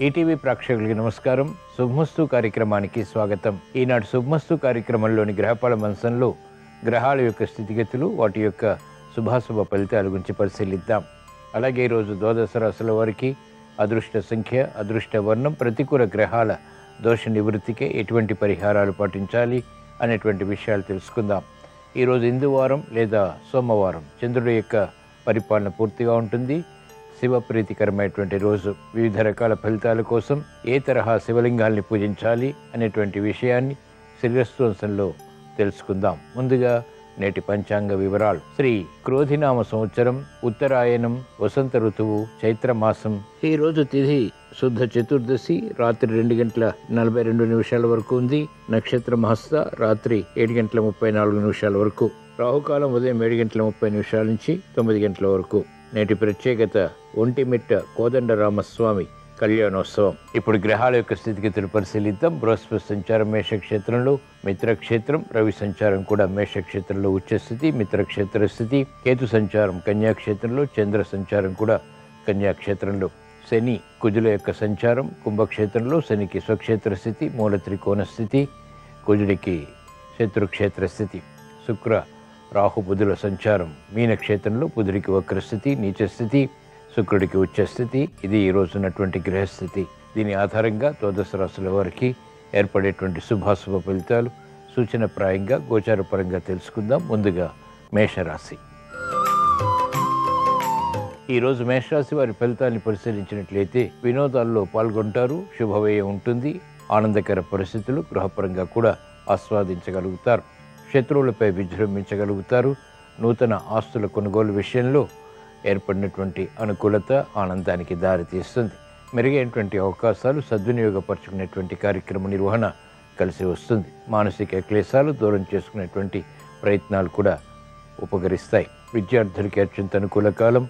ETV ప్రేక్షకులకి నమస్కారం. శుభమస్తు కార్యక్రమానికి స్వాగతం. ఈనాటి శుభమస్తు కార్యక్రమంలోని గ్రహఫల మంచంలో గ్రహాల యొక్క స్థితిగతులు, వాటి యొక్క శుభాశుభ ఫలితాల గురించి పరిశీలిద్దాం. అలాగే ఈరోజు ద్వాదశ రాశుల వారికి అదృష్ట సంఖ్య, అదృష్ట వర్ణం, ప్రతికూల గ్రహాల దోష నివృత్తికి ఎటువంటి పరిహారాలు పాటించాలి అనేటువంటి విషయాలు తెలుసుకుందాం. ఈరోజు ఇందువారం లేదా సోమవారం చంద్రుడి యొక్క పరిపాలన పూర్తిగా ఉంటుంది. శివప్రీతికరమైనటువంటి రోజు. వివిధ రకాల ఫలితాల కోసం ఏ తరహా శివలింగాల్ని పూజించాలి అనేటువంటి విషయాన్ని శ్రీరస్తోంసంలో తెలుసుకుందాం. ముందుగా నేటి పంచాంగ వివరాలు. శ్రీ క్రోధినామ సంవత్సరం, ఉత్తరాయణం, వసంత ఋతువు, చైత్రమాసం. ఈ రోజు తిథి శుద్ధ చతుర్దశి, రాత్రి 2:42 వరకు ఉంది. నక్షత్రం హస్త, రాత్రి 7:34 వరకు. రాహుకాలం ఉదయం 7:30 నుంచి 9 వరకు. నేటి ప్రత్యేకత ఒంటిమిట్ట కోదండరామస్వామి కళ్యాణోత్సవం. ఇప్పుడు గ్రహాల యొక్క స్థితిగతులు పరిశీలిద్దాం. బృహస్పతి సంచారం మేషక్షేత్రంలో, మిత్రక్షేత్రం, రవి సంచారం కూడా మేషక్షేత్రంలో ఉచ్చస్థితి, మిత్రక్షేత్ర స్థితి. కేతు సంచారం కన్యాక్షేత్రంలో, చంద్ర సంచారం కూడా కన్యాక్షేత్రంలో. శని కుజుల యొక్క సంచారం కుంభక్షేత్రంలో, శనికి స్వక్షేత్ర స్థితి, మూల త్రికోణ స్థితి, కుజుడికి శత్రుక్షేత్ర స్థితి. శుక్ర రాహు బుధుల సంచారం మీనక్షేత్రంలో, బుధుడికి వక్రస్థితి, నీచస్థితి, శుక్రుడికి ఉచ్చస్థితి. ఇది ఈ రోజు ఉన్నటువంటి గ్రహస్థితి. దీని ఆధారంగా ద్వాదశ రాశుల వారికి ఏర్పడేటువంటి శుభాశుభ ఫలితాలు సూచనప్రాయంగా గోచారపరంగా తెలుసుకుందాం. ముందుగా మేషరాశి. ఈరోజు మేషరాశి వారి ఫలితాన్ని పరిశీలించినట్లయితే వినోదాల్లో పాల్గొంటారు, శుభవ్యయం ఉంటుంది, ఆనందకర పరిస్థితులు గృహపరంగా కూడా ఆస్వాదించగలుగుతారు, శత్రువులపై విజృంభించగలుగుతారు. నూతన ఆస్తుల కొనుగోలు విషయంలో ఏర్పడినటువంటి అనుకూలత ఆనందానికి దారితీస్తుంది. మెరుగైనటువంటి అవకాశాలు సద్వినియోగపరచుకునేటువంటి కార్యక్రమ నిర్వహణ కలిసి వస్తుంది. మానసిక క్లేశాలు దూరం చేసుకునేటువంటి ప్రయత్నాలు కూడా ఉపకరిస్తాయి. విద్యార్థులకి అత్యంత అనుకూల కాలం.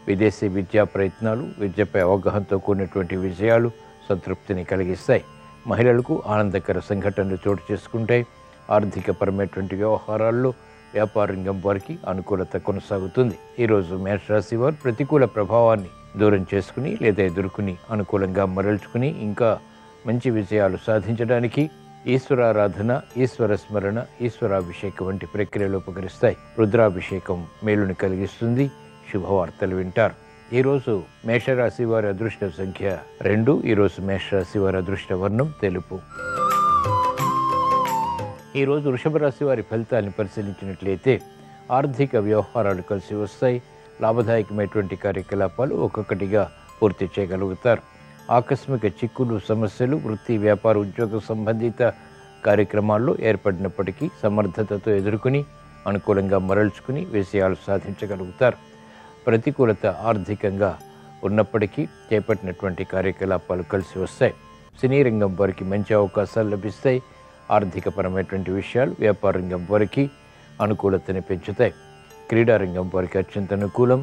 విదేశీ విద్యా ప్రయత్నాలు, విద్యపై అవగాహనతో కూడినటువంటి విజయాలు సంతృప్తిని కలిగిస్తాయి. మహిళలకు ఆనందకర సంఘటనలు చోటు చేసుకుంటాయి. ఆర్థికపరమైనటువంటి వ్యవహారాల్లో వ్యాపార రంగం వారికి అనుకూలత కొనసాగుతుంది. ఈరోజు మేషరాశి వారు ప్రతికూల ప్రభావాన్ని దూరం చేసుకుని లేదా ఎదుర్కొని అనుకూలంగా మరల్చుకుని ఇంకా మంచి విజయాలు సాధించడానికి ఈశ్వరారాధన, ఈశ్వర స్మరణ, ఈశ్వరాభిషేకం వంటి ప్రక్రియలు ఉపకరిస్తాయి. రుద్రాభిషేకం మేలుని కలిగిస్తుంది. శుభవార్తలు వింటారు. ఈరోజు మేషరాశి వారి అదృష్ట సంఖ్య 2. ఈరోజు మేషరాశి వారి అదృష్ట వర్ణం తెలుపు. ఈరోజు వృషభ రాశి వారి ఫలితాలను పరిశీలించినట్లయితే ఆర్థిక వ్యవహారాలు కలిసి వస్తాయి. లాభదాయకమైనటువంటి కార్యకలాపాలు ఒక్కొక్కటిగా పూర్తి చేయగలుగుతారు. ఆకస్మిక చిక్కులు, సమస్యలు వృత్తి, వ్యాపార, ఉద్యోగ సంబంధిత కార్యక్రమాల్లో ఏర్పడినప్పటికీ సమర్థతతో ఎదుర్కొని అనుకూలంగా మరల్చుకుని విజయాలు సాధించగలుగుతారు. ప్రతికూలత ఆర్థికంగా ఉన్నప్పటికీ చేపట్టినటువంటి కార్యకలాపాలు కలిసి వస్తాయి. సినీ రంగం వారికి మంచి అవకాశాలు లభిస్తాయి. ఆర్థికపరమైనటువంటి విషయాలు వ్యాపార రంగం వారికి అనుకూలతని పెంచుతాయి. క్రీడారంగం వారికి అత్యంత అనుకూలం.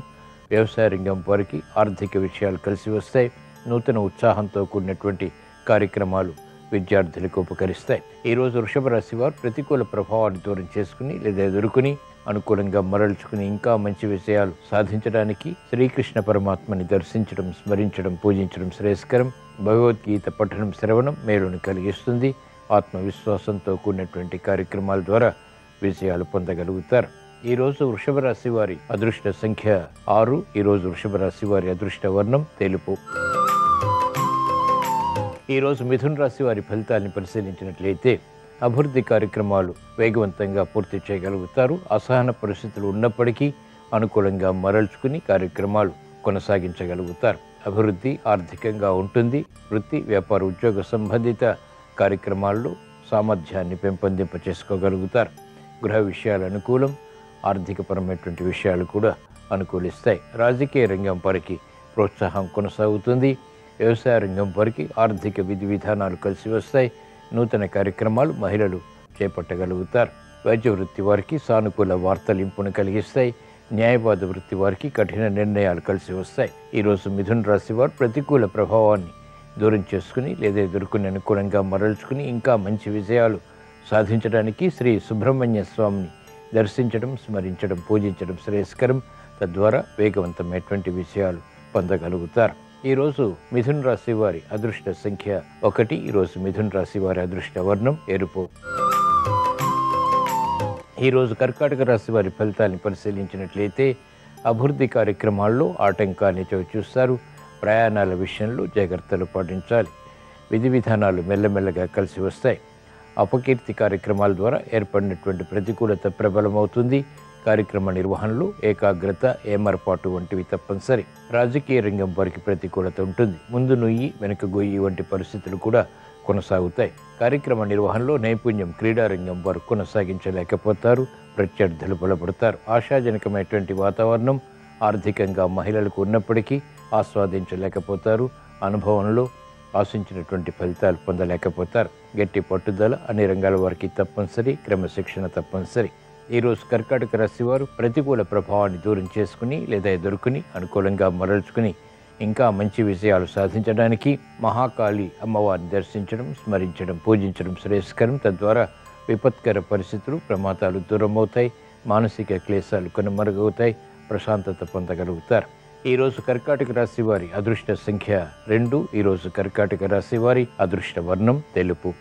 వ్యవసాయ రంగం వారికి ఆర్థిక విషయాలు కలిసి వస్తాయి. నూతన ఉత్సాహంతో కూడినటువంటి కార్యక్రమాలు విద్యార్థులకు ఉపకరిస్తాయి. ఈరోజు వృషభ రాశి వారు ప్రతికూల ప్రభావాన్ని దూరం చేసుకుని లేదా ఎదుర్కొని అనుకూలంగా మరల్చుకుని ఇంకా మంచి విషయాలు సాధించడానికి శ్రీకృష్ణ పరమాత్మని దర్శించడం, స్మరించడం, పూజించడం శ్రేయస్కరం. భగవద్గీత పఠనం, శ్రవణం మేలును కలిగిస్తుంది. ఆత్మవిశ్వాసంతో కూడినటువంటి కార్యక్రమాల ద్వారా విజయాలు పొందగలుగుతారు. ఈరోజు వృషభ రాశి వారి అదృష్ట సంఖ్య 6. ఈరోజు వృషభ రాశి వారి అదృష్ట వర్ణం తెలుపు. ఈరోజు మిథున రాశి వారి ఫలితాన్ని పరిశీలించినట్లయితే అభివృద్ధి కార్యక్రమాలు వేగవంతంగా పూర్తి చేయగలుగుతారు. అసహన పరిస్థితులు ఉన్నప్పటికీ అనుకూలంగా మరల్చుకుని కార్యక్రమాలు కొనసాగించగలుగుతారు. అభివృద్ధి ఆర్థికంగా ఉంటుంది. వృత్తి, వ్యాపార, ఉద్యోగ సంబంధిత కార్యక్రమాల్లో సామర్థ్యాన్ని పెంపొందింప చేసుకోగలుగుతారు. గృహ విషయాలు అనుకూలం. ఆర్థికపరమైనటువంటి విషయాలు కూడా అనుకూలిస్తాయి. రాజకీయ రంగం వారికి ప్రోత్సాహం కొనసాగుతుంది. వ్యవసాయ రంగం వారికి ఆర్థిక విధి విధానాలు కలిసి వస్తాయి. నూతన కార్యక్రమాలు మహిళలు చేపట్టగలుగుతారు. వైద్య వృత్తి వారికి సానుకూల వార్తలింపును కలిగిస్తాయి. న్యాయవాద వృత్తి వారికి కఠిన నిర్ణయాలు కలిసి వస్తాయి. ఈరోజు మిథున రాశి వారు ప్రతికూల ప్రభావాన్ని దూరం చేసుకుని లేదా ఎదుర్కొని అనుకూలంగా మరల్చుకుని ఇంకా మంచి విజయాలు సాధించడానికి శ్రీ సుబ్రహ్మణ్య స్వామిని దర్శించడం, స్మరించడం, పూజించడం శ్రేయస్కరం. తద్వారా వేగవంతమైనటువంటి విషయాలు పొందగలుగుతారు. ఈరోజు మిథున రాశి వారి అదృష్ట సంఖ్య 1. ఈరోజు మిథున రాశి వారి అదృష్ట వర్ణం ఎరుపు. ఈరోజు కర్కాటక రాశి వారి ఫలితాన్ని పరిశీలించినట్లయితే అభివృద్ధి కార్యక్రమాల్లో ఆటంకాన్ని చవిచూస్తారు. ప్రయాణాల విషయంలో జాగ్రత్తలు పాటించాలి. విధి విధానాలు మెల్లమెల్లగా కలిసి వస్తాయి. అపకీర్తి కార్యక్రమాల ద్వారా ఏర్పడినటువంటి ప్రతికూలత ప్రబలమవుతుంది. కార్యక్రమ నిర్వహణలో ఏకాగ్రత, ఏమరపాటు వంటివి తప్పనిసరి. రాజకీయ రంగం వారికి ప్రతికూలత ఉంటుంది. ముందు నుయ్యి వెనుక గొయ్యి వంటి పరిస్థితులు కూడా కొనసాగుతాయి. కార్యక్రమ నిర్వహణలో నైపుణ్యం క్రీడారంగం వారు కొనసాగించలేకపోతారు. ప్రత్యర్థులు బలపడతారు. ఆశాజనకమైనటువంటి వాతావరణం ఆర్థికంగా మహిళలకు ఉన్నప్పటికీ ఆస్వాదించలేకపోతారు. అనుభవంలో ఆశించినటువంటి ఫలితాలు పొందలేకపోతారు. గట్టి పట్టుదల అన్ని రంగాల వారికి తప్పనిసరి. క్రమశిక్షణ తప్పనిసరి. ఈరోజు కర్కాటక రాశి వారు ప్రతికూల ప్రభావాన్ని దూరం చేసుకుని లేదా ఎదుర్కొని అనుకూలంగా మరల్చుకుని ఇంకా మంచి విజయాలు సాధించడానికి మహాకాళి అమ్మవారిని దర్శించడం, స్మరించడం, పూజించడం శ్రేయస్కరం. తద్వారా విపత్కర పరిస్థితులు, ప్రమాదాలు దూరం అవుతాయి. మానసిక క్లేశాలు కనుమరుగవుతాయి. ప్రశాంతత పొందగలుగుతారు. ఈరోజు కర్కాటక రాశి వారి అదృష్ట సంఖ్య 2. ఈరోజు కర్కాటక రాశి వారి అదృష్ట వర్ణం తెలుపు.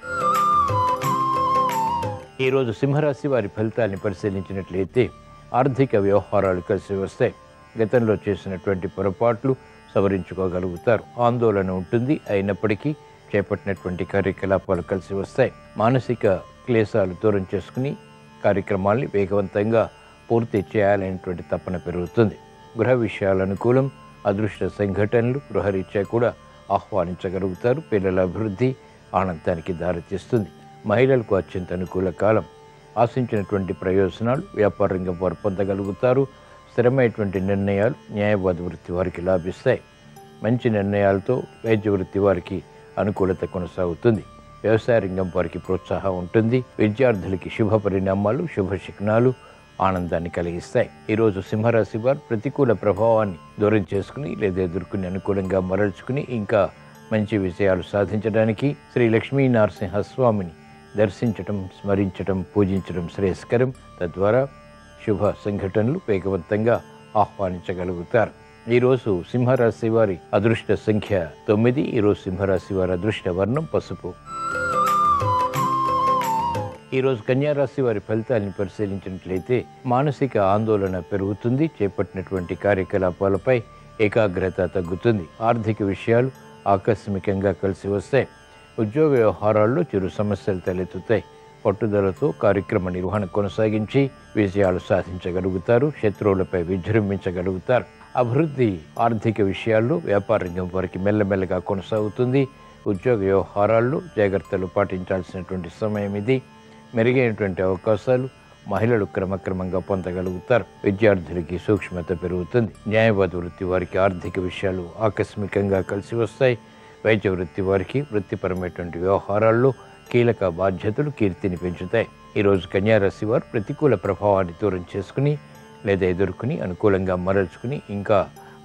ఈరోజు సింహరాశి వారి ఫలితాన్ని పరిశీలించినట్లయితే ఆర్థిక వ్యవహారాలు కలిసి వస్తాయి. గతంలో చేసినటువంటి పొరపాట్లు సవరించుకోగలుగుతారు. ఆందోళన ఉంటుంది. అయినప్పటికీ చేపట్టినటువంటి కార్యకలాపాలు కలిసి వస్తాయి. మానసిక క్లేశాలు దూరం చేసుకుని కార్యక్రమాల్ని వేగవంతంగా పూర్తి చేయాలనేటువంటి తపన పెరుగుతుంది. గృహ విషయాల అనుకూలం. అదృష్ట సంఘటనలు గృహరీత్యా కూడా ఆహ్వానించగలుగుతారు. పిల్లల అభివృద్ధి ఆనందానికి దారితీస్తుంది. మహిళలకు అత్యంత అనుకూల కాలం. ఆశించినటువంటి ప్రయోజనాలు వ్యాపార రంగం వారు పొందగలుగుతారు. స్థిరమైనటువంటి నిర్ణయాలు న్యాయవాద వృత్తి వారికి లాభిస్తాయి. మంచి నిర్ణయాలతో వైద్య వృత్తి వారికి అనుకూలత కొనసాగుతుంది. వ్యవసాయ రంగం వారికి ప్రోత్సాహం ఉంటుంది. విద్యార్థులకి శుభ పరిణామాలు, శుభ శకునాలు ఆనందాన్ని కలిగిస్తాయి. ఈరోజు సింహరాశి వారు ప్రతికూల ప్రభావాన్ని దూరం చేసుకుని లేదా ఎదుర్కొని అనుకూలంగా మరల్చుకుని ఇంకా మంచి విజయాలు సాధించడానికి శ్రీ లక్ష్మీ నరసింహస్వామిని దర్శించటం, స్మరించటం, పూజించడం శ్రేయస్కరం. తద్వారా శుభ సంఘటనలు వేగవంతంగా ఆహ్వానించగలుగుతారు. ఈరోజు సింహరాశి వారి అదృష్ట సంఖ్య 9. ఈరోజు సింహరాశి వారి అదృష్ట వర్ణం పసుపు. ఈరోజు కన్యారాశి వారి ఫలితాలను పరిశీలించినట్లయితే మానసిక ఆందోళన పెరుగుతుంది. చేపట్టినటువంటి కార్యకలాపాలపై ఏకాగ్రత తగ్గుతుంది. ఆర్థిక విషయాలు ఆకస్మికంగా కలిసి వస్తాయి. ఉద్యోగ వ్యవహారాల్లో చిరు సమస్యలు తలెత్తుతాయి. పట్టుదలతో కార్యక్రమ నిర్వహణ కొనసాగించి విజయాలు సాధించగలుగుతారు. శత్రువులపై విజృంభించగలుగుతారు. అభివృద్ధి ఆర్థిక విషయాల్లో వ్యాపార రంగం వారికి మెల్లమెల్లగా కొనసాగుతుంది. ఉద్యోగ వ్యవహారాల్లో జాగ్రత్తలు పాటించాల్సినటువంటి సమయం ఇది. మెరుగైనటువంటి అవకాశాలు మహిళలు క్రమక్రమంగా పొందగలుగుతారు. విద్యార్థులకి సూక్ష్మత పెరుగుతుంది. న్యాయవాద వృత్తి వారికి ఆర్థిక విషయాలు ఆకస్మికంగా కలిసి వస్తాయి. వైద్య వృత్తి వారికి వృత్తిపరమైనటువంటి వ్యవహారాల్లో కీలక బాధ్యతలు కీర్తిని పెంచుతాయి. ఈరోజు కన్యారాశి వారు ప్రతికూల ప్రభావాన్ని దూరం చేసుకుని లేదా ఎదుర్కొని అనుకూలంగా మరల్చుకుని ఇంకా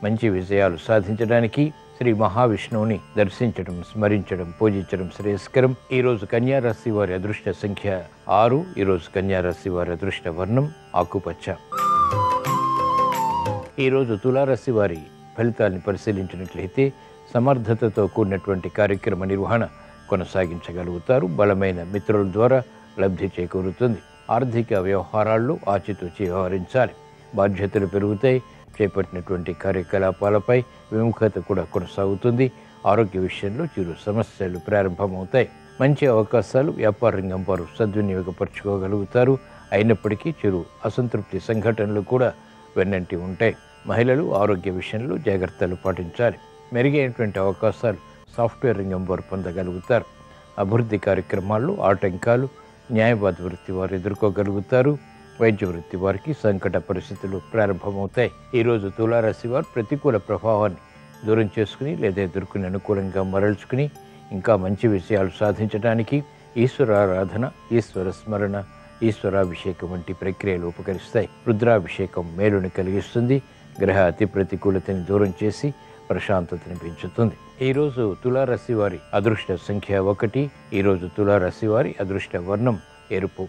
మంచి విజయాలు సాధించడానికి శ్రీ మహావిష్ణువుని దర్శించడం, స్మరించడం, పూజించడం శ్రేయస్కరం. ఈరోజు కన్యారాశి వారి అదృష్ట సంఖ్య 6. ఈరోజు కన్యారాశి వారి అదృష్ట వర్ణం ఆకుపచ్చ. ఈరోజు తులారాశి వారి ఫలితాన్ని పరిశీలించినట్లయితే సమర్థతతో కూడినటువంటి కార్యక్రమ నిర్వహణ కొనసాగించగలుగుతారు. బలమైన మిత్రుల ద్వారా లబ్ధి చేకూరుతుంది. ఆర్థిక వ్యవహారాల్లో ఆచితూచి వ్యవహరించాలి. బాధ్యతలు పెరుగుతాయి. చేపట్టినటువంటి కార్యకలాపాలపై విముఖత కూడా కొనసాగుతుంది. ఆరోగ్య విషయంలో చిరు సమస్యలు ప్రారంభమవుతాయి. మంచి అవకాశాలు వ్యాపార రంగం వారు సద్వినియోగపరచుకోగలుగుతారు. అయినప్పటికీ చిరు అసంతృప్తి సంఘటనలు కూడా వెన్నంటి ఉంటాయి. మహిళలు ఆరోగ్య విషయంలో జాగ్రత్తలు పాటించాలి. మెరుగైనటువంటి అవకాశాలు సాఫ్ట్వేర్ రంగం వారు పొందగలుగుతారు. అభివృద్ధి కార్యక్రమాల్లో ఆటంకాలు న్యాయవాద వృత్తి వారు ఎదుర్కోగలుగుతారు. వైద్య వృత్తి వారికి సంకట పరిస్థితులు ప్రారంభమవుతాయి. ఈరోజు తులారాశి వారు ప్రతికూల ప్రభావాన్ని దూరం చేసుకుని లేదా ఎదుర్కొని అనుకూలంగా మరల్చుకుని ఇంకా మంచి విషయాలు సాధించడానికి ఈశ్వరారాధన, ఈశ్వర స్మరణ, ఈశ్వరాభిషేకం వంటి ప్రక్రియలు ఉపకరిస్తాయి. రుద్రాభిషేకం మేలుని కలిగిస్తుంది. గ్రహ అతి ప్రతికూలతని దూరం చేసి ప్రశాంతతని పెంచుతుంది. ఈరోజు తులారాశి వారి అదృష్ట సంఖ్య 1. ఈరోజు తులారాశి వారి అదృష్ట వర్ణం ఎరుపు.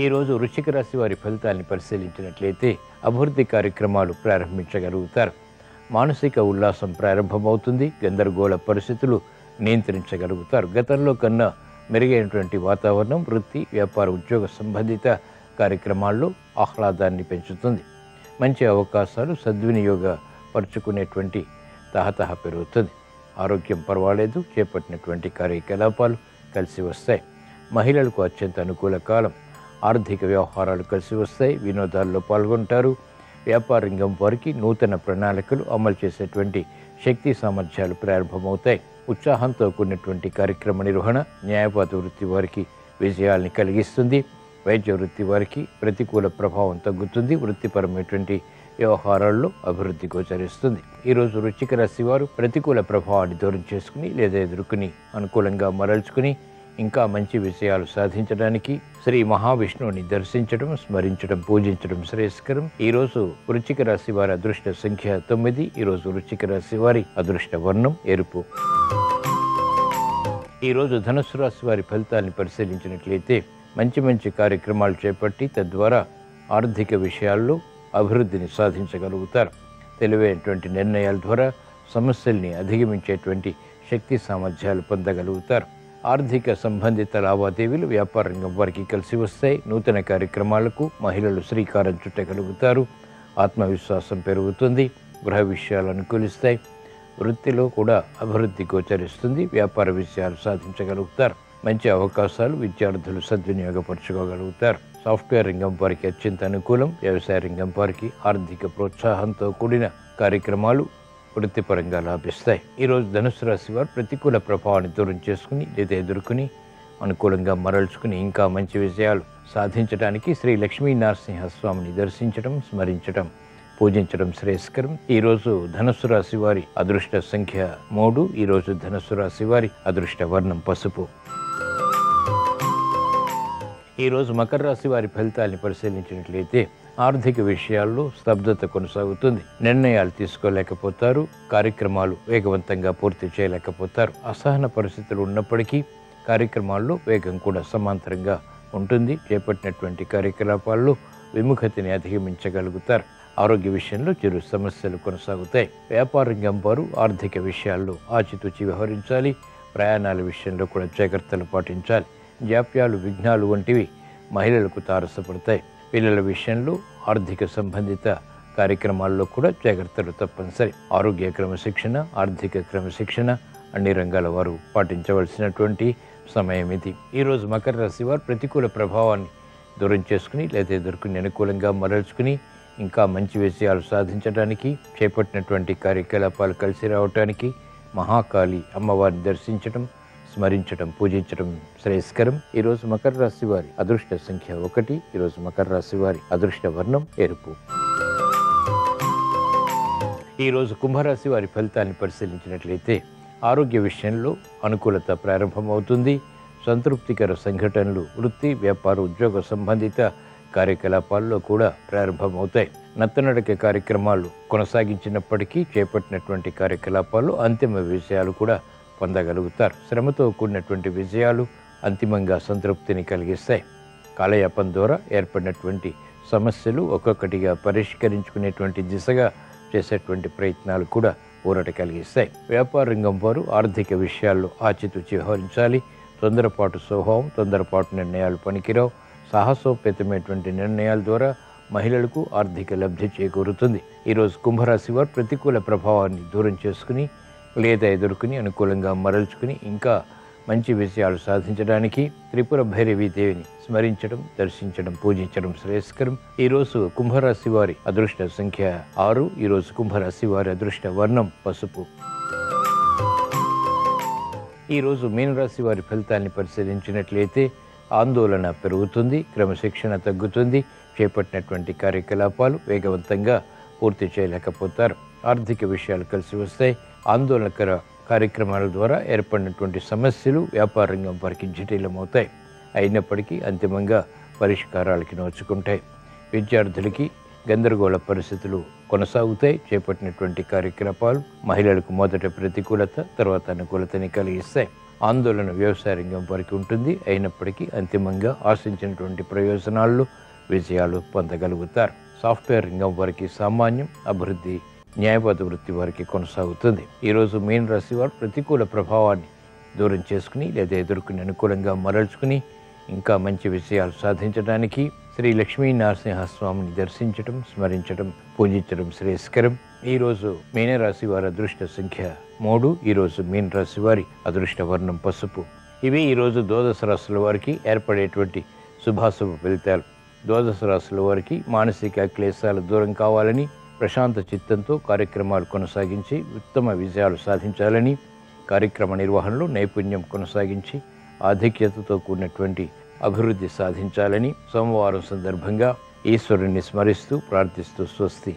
ఈరోజు వృశ్చిక రాశి వారి ఫలితాన్ని పరిశీలించినట్లయితే అభివృద్ధి కార్యక్రమాలు ప్రారంభించగలుగుతారు. మానసిక ఉల్లాసం ప్రారంభమవుతుంది. గందరగోళ పరిస్థితులు నియంత్రించగలుగుతారు. గతంలో కన్నా మెరుగైనటువంటి వాతావరణం వృత్తి, వ్యాపార, ఉద్యోగ సంబంధిత కార్యక్రమాల్లో ఆహ్లాదాన్ని పెంచుతుంది. మంచి అవకాశాలు సద్వినియోగపరుచుకునేటువంటి తహతహ పెరుగుతుంది. ఆరోగ్యం పర్వాలేదు, చేపట్టినటువంటి కార్యకలాపాలు కలిసి వస్తాయి. మహిళలకు అత్యంత అనుకూల కాలం. ఆర్థిక వ్యవహారాలు కలిసి వస్తాయి. వినోదాల్లో పాల్గొంటారు. వ్యాపార రంగం వారికి నూతన ప్రణాళికలు అమలు చేసేటువంటి శక్తి సామర్థ్యాలు ప్రారంభమవుతాయి. ఉత్సాహంతో కూడినటువంటి కార్యక్రమ నిర్వహణ న్యాయవాద వృత్తి వారికి విజయాల్ని కలిగిస్తుంది. వైద్య వృత్తి వారికి ప్రతికూల ప్రభావం తగ్గుతుంది. వృత్తిపరమైనటువంటి వ్యవహారాల్లో అభివృద్ధి గోచరిస్తుంది. ఈరోజు వృశ్చిక రాశి వారు ప్రతికూల ప్రభావాన్ని దూరం చేసుకుని లేదా ఎదుర్కొని అనుకూలంగా మరల్చుకుని ఇంకా మంచి విషయాలు సాధించడానికి శ్రీ మహావిష్ణువుని దర్శించడం, స్మరించడం, పూజించడం శ్రేయస్కరం. ఈరోజు వృశ్చిక రాశి వారి అదృష్ట సంఖ్య 9. ఈరోజు వృశ్చిక రాశి వారి అదృష్ట వర్ణం ఎరుపు. ఈరోజు ధనుస్సు రాశి వారి ఫలితాన్ని పరిశీలించినట్లయితే మంచి మంచి కార్యక్రమాలు చేపట్టి తద్వారా ఆర్థిక విషయాల్లో అభివృద్ధిని సాధించగలుగుతారు. తెలివైనటువంటి నిర్ణయాల ద్వారా సమస్యల్ని అధిగమించేటువంటి శక్తి సామర్థ్యాలు పొందగలుగుతారు. ఆర్థిక సంబంధిత లావాదేవీలు వ్యాపార రంగం వారికి కలిసి వస్తాయి. నూతన కార్యక్రమాలకు మహిళలు శ్రీకారం చుట్టగలుగుతారు. ఆత్మవిశ్వాసం పెరుగుతుంది. గృహ విషయాలు అనుకూలిస్తాయి. వృత్తిలో కూడా అభివృద్ధి గోచరిస్తుంది. వ్యాపార విషయాలు సాధించగలుగుతారు. మంచి అవకాశాలు విద్యార్థులు సద్వినియోగపరచుకోగలుగుతారు. సాఫ్ట్వేర్ రంగం వారికి అత్యంత అనుకూలం. వ్యవసాయ రంగం వారికి ఆర్థిక ప్రోత్సాహంతో కూడిన కార్యక్రమాలు వృత్తిపరంగా లాభిస్తాయి. ఈరోజు ధనుసు రాశి వారు ప్రతికూల ప్రభావాన్ని దూరం చేసుకుని లేదా ఎదుర్కొని అనుకూలంగా మరల్చుకుని ఇంకా మంచి విజయాలు సాధించడానికి శ్రీ లక్ష్మీ నరసింహస్వామిని దర్శించడం, స్మరించడం, పూజించడం శ్రేయస్కరం. ఈరోజు ధనుసు రాశి వారి అదృష్ట సంఖ్య 3. ఈరోజు ధనుసు రాశి వారి అదృష్ట వర్ణం పసుపు. ఈరోజు మకర రాశి వారి ఫలితాన్ని పరిశీలించినట్లయితే ఆర్థిక విషయాల్లో స్తబ్దత కొనసాగుతుంది. నిర్ణయాలు తీసుకోలేకపోతారు. కార్యక్రమాలు వేగవంతంగా పూర్తి చేయలేకపోతారు. అసహన పరిస్థితులు ఉన్నప్పటికీ కార్యక్రమాల్లో వేగం కూడా సమాంతరంగా ఉంటుంది. చేపట్టినటువంటి కార్యకలాపాల్లో విముఖతని అధిగమించగలుగుతారు. ఆరోగ్య విషయంలో చిరు సమస్యలు కొనసాగుతాయి. వ్యాపార రంగం వారు ఆర్థిక విషయాల్లో ఆచితూచి వ్యవహరించాలి. ప్రయాణాల విషయంలో కూడా జాగ్రత్తలు పాటించాలి. జాప్యాలు, విఘ్నాలు వంటివి మహిళలకు తారసపడతాయి. పిల్లల విషయంలో ఆర్థిక సంబంధిత కార్యక్రమాల్లో కూడా జాగ్రత్తలు తప్పనిసరి. ఆరోగ్య క్రమశిక్షణ, ఆర్థిక క్రమశిక్షణ అన్ని రంగాల వారు పాటించవలసినటువంటి సమయం ఇది. ఈరోజు మకర రాశి వారు ప్రతికూల ప్రభావాన్ని దూరం చేసుకుని లేదా ఎదుర్కొని అనుకూలంగా మరల్చుకుని ఇంకా మంచి విషయాలు సాధించడానికి చేపట్టినటువంటి కార్యకలాపాలు కలిసి రావటానికి మహాకాళి అమ్మవారిని దర్శించడం, స్మరించడం, పూజించడం శ్రేయస్కరం. ఈరోజు మకర రాశి వారి అదృష్ట సంఖ్య 1. ఈరోజు మకర రాశి వారి అదృష్ట వర్ణం ఎరుపు. ఈరోజు కుంభరాశి వారి ఫలితాన్ని పరిశీలించినట్లయితే ఆరోగ్య విషయంలో అనుకూలత ప్రారంభమవుతుంది. సంతృప్తికర సంఘటనలు వృత్తి, వ్యాపార, ఉద్యోగ సంబంధిత కార్యకలాపాల్లో కూడా ప్రారంభమవుతాయి. నత్తనడక కార్యక్రమాలు కొనసాగించినప్పటికీ చేపట్టినటువంటి కార్యకలాపాల్లో అంతిమ విజయాలు కూడా పొందగలుగుతారు. శ్రమతో కూడినటువంటి విజయాలు అంతిమంగా సంతృప్తిని కలిగిస్తాయి. కాలయాపన ద్వారా ఏర్పడినటువంటి సమస్యలు ఒక్కొక్కటిగా పరిష్కరించుకునేటువంటి దిశగా చేసేటువంటి ప్రయత్నాలు కూడా ఊరట కలిగిస్తాయి. వ్యాపార రంగం వారు ఆర్థిక విషయాల్లో ఆచితూచి వ్యవహరించాలి. తొందరపాటు స్వభావం, తొందరపాటు నిర్ణయాలు పనికిరావు. సాహసోపేతమైనటువంటి నిర్ణయాల ద్వారా మహిళలకు ఆర్థిక లబ్ధి చేకూరుతుంది. ఈరోజు కుంభరాశి వారు ప్రతికూల ప్రభావాన్ని దూరం చేసుకుని లేదా ఎదుర్కొని అనుకూలంగా మరల్చుకుని ఇంకా మంచి విషయాలు సాధించడానికి త్రిపుర భైరవీ దేవిని స్మరించడం, దర్శించడం, పూజించడం శ్రేయస్కరం. ఈరోజు కుంభరాశి వారి అదృష్ట సంఖ్య 6. ఈరోజు కుంభరాశి వారి అదృష్ట వర్ణం పసుపు. ఈరోజు మీనరాశి వారి ఫలితాన్ని పరిశీలించినట్లయితే ఆందోళన పెరుగుతుంది, క్రమశిక్షణ తగ్గుతుంది. చేపట్టినటువంటి కార్యకలాపాలు వేగవంతంగా పూర్తి చేయలేకపోతారు. ఆర్థిక విషయాలు కలిసి వస్తాయి. ఆందోళనకర కార్యక్రమాల ద్వారా ఏర్పడినటువంటి సమస్యలు వ్యాపార రంగం వారికి జటిలమవుతాయి. అయినప్పటికీ అంతిమంగా పరిష్కారాలకి నోచుకుంటాయి. విద్యార్థులకి గందరగోళ పరిస్థితులు కొనసాగుతాయి. చేపట్టినటువంటి కార్యకలాపాలు మహిళలకు మొదట ప్రతికూలత, తర్వాత అనుకూలతని కలిగిస్తాయి. ఆందోళన వ్యవసాయ రంగం వారికి ఉంటుంది. అయినప్పటికీ అంతిమంగా ఆశించినటువంటి ప్రయోజనాల్లో విజయాలు పొందగలుగుతారు. సాఫ్ట్వేర్ రంగం వారికి సామాన్యం, అభివృద్ధి న్యాయవాద వృత్తి వారికి కొనసాగుతుంది. ఈరోజు మీన రాశి వారు ప్రతికూల ప్రభావాన్ని దూరం చేసుకుని లేదా ఎదుర్కొని అనుకూలంగా మరల్చుకుని ఇంకా మంచి విషయాలు సాధించడానికి శ్రీ లక్ష్మీ నరసింహస్వామిని దర్శించడం, స్మరించడం, పూజించడం శ్రేయస్కరం. ఈరోజు మీనరాశి వారి అదృష్ట సంఖ్య 3. ఈరోజు మీనరాశి వారి అదృష్ట వర్ణం పసుపు. ఇవి ఈరోజు ద్వాదశ రాశుల వారికి ఏర్పడేటువంటి శుభాశుభ ఫలితాలు. ద్వాదశ రాశుల వారికి మానసిక క్లేశాలు దూరం కావాలని, ప్రశాంత చిత్తంతో కార్యక్రమాలు కొనసాగించి ఉత్తమ విజయాలు సాధించాలని, కార్యక్రమ నిర్వహణలో నైపుణ్యం కొనసాగించి ఆధిక్యతతో కూడినటువంటి అభివృద్ధి సాధించాలని సోమవారం సందర్భంగా ఈశ్వరుణ్ణి స్మరిస్తూ ప్రార్థిస్తూ స్వస్తి.